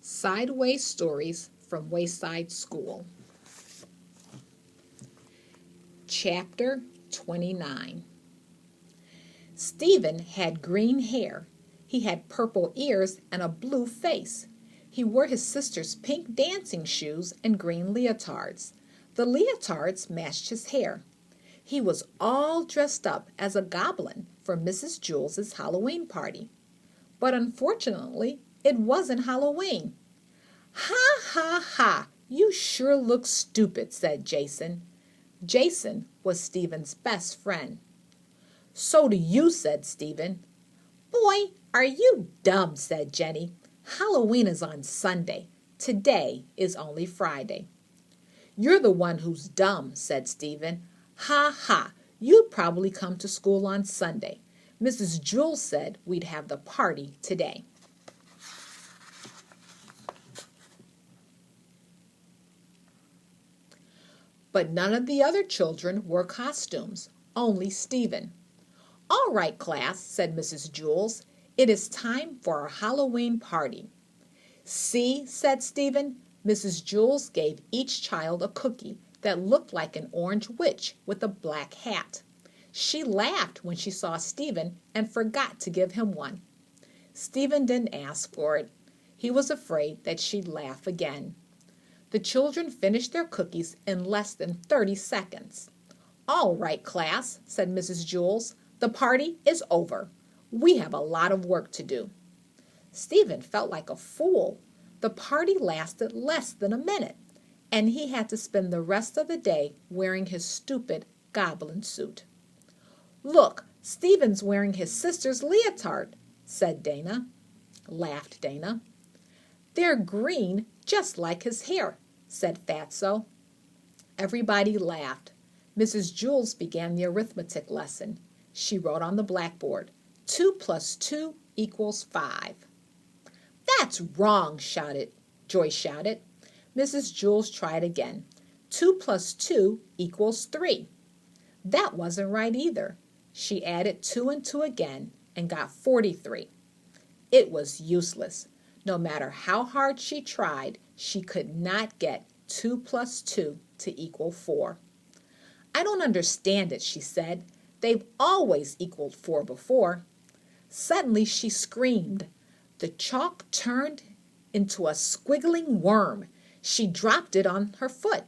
Sideways Stories from Wayside School. Chapter 29. Stephen had green hair. He had purple ears and a blue face. He wore his sister's pink dancing shoes and green leotards. The leotards matched his hair. He was all dressed up as a goblin for Mrs. Jules's Halloween party. But unfortunately, it wasn't Halloween. "Ha, ha, ha! You sure look stupid," said Jason. Jason was Stephen's best friend. "So do you," said Stephen. "Boy, are you dumb," said Jenny. "Halloween is on Sunday. Today is only Friday." "You're the one who's dumb," said Stephen. "Ha, ha! You'd probably come to school on Sunday. Mrs. Jules said we'd have the party today." But none of the other children wore costumes, only Stephen. "All right, class," said Mrs. Jules. "It is time for our Halloween party." "See," said Stephen. Mrs. Jules gave each child a cookie that looked like an orange witch with a black hat. She laughed when she saw Stephen and forgot to give him one. Stephen didn't ask for it. He was afraid that she'd laugh again. The children finished their cookies in less than 30 seconds. "All right, class," said Mrs. Jules. "The party is over. We have a lot of work to do." Stephen felt like a fool. The party lasted less than a minute, and he had to spend the rest of the day wearing his stupid goblin suit. "Look, Stephen's wearing his sister's leotard," laughed Dana. "They're green, just like his hair," said Fatso. Everybody laughed. Mrs. Jules began the arithmetic lesson. She wrote on the blackboard, 2 plus 2 equals 5. "That's wrong," Joyce shouted. Mrs. Jules tried again. 2 plus 2 equals 3. That wasn't right either. She added 2 and 2 again and got 43. It was useless. No matter how hard she tried, she could not get 2 plus 2 to equal 4. "I don't understand it," she said. "They've always equaled 4 before." Suddenly she screamed. The chalk turned into a squiggling worm. She dropped it on her foot.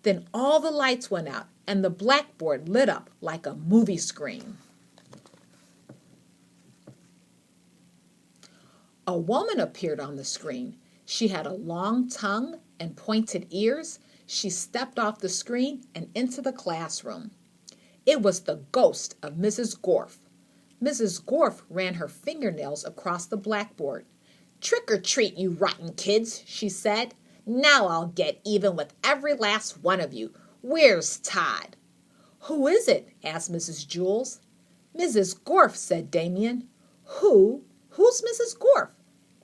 Then all the lights went out and the blackboard lit up like a movie screen. A woman appeared on the screen. She had a long tongue and pointed ears. She stepped off the screen and into the classroom. It was the ghost of Mrs. Gorf. Mrs. Gorf ran her fingernails across the blackboard. "Trick or treat, you rotten kids," she said. "Now I'll get even with every last one of you. Where's Todd?" "Who is it?" asked Mrs. Jules. "Mrs. Gorf," said Damien. Who's Mrs. Gorf?"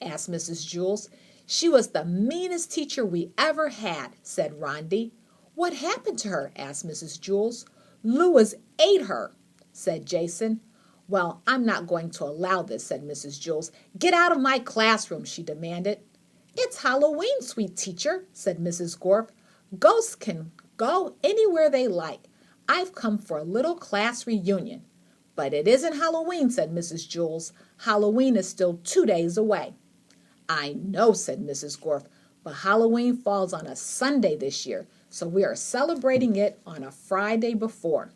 asked Mrs. Jules. "She was the meanest teacher we ever had," said Rondi. "What happened to her?" asked Mrs. Jules. "Louis ate her," said Jason. "Well, I'm not going to allow this," said Mrs. Jules. "Get out of my classroom," she demanded. "It's Halloween, sweet teacher," said Mrs. Gorf. "Ghosts can go anywhere they like. I've come for a little class reunion." "But it isn't Halloween," said Mrs. Jules. "Halloween is still 2 days away." "I know," said Mrs. Gorf, "but Halloween falls on a Sunday this year, so we are celebrating it on a Friday before."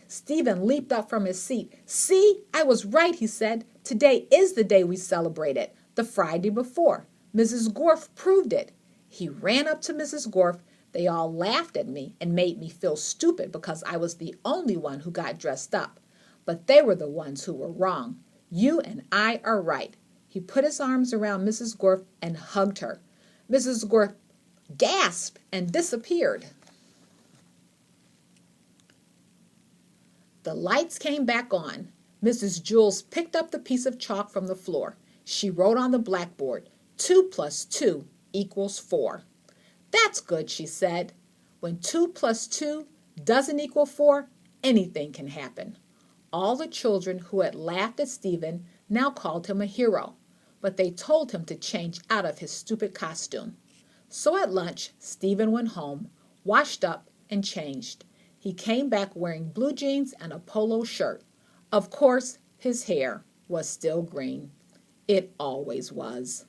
Stephen leaped up from his seat. "See, I was right," he said. "Today is the day we celebrate it, the Friday before. Mrs. Gorf proved it." He ran up to Mrs. Gorf. They all laughed at me and made me feel stupid because I was the only one who got dressed up. But they were the ones who were wrong. You and I are right. He put his arms around Mrs. Gorf and hugged her. Mrs. Gorf gasped and disappeared. The lights came back on. Mrs. Jules picked up the piece of chalk from the floor. She wrote on the blackboard, 2 plus 2 equals 4. "That's good," she said. "When 2 plus 2 doesn't equal 4, anything can happen." All the children who had laughed at Stephen now called him a hero. but they told him to change out of his stupid costume. So at lunch, Stephen went home, washed up, and changed. He came back wearing blue jeans and a polo shirt. Of course, his hair was still green. It always was.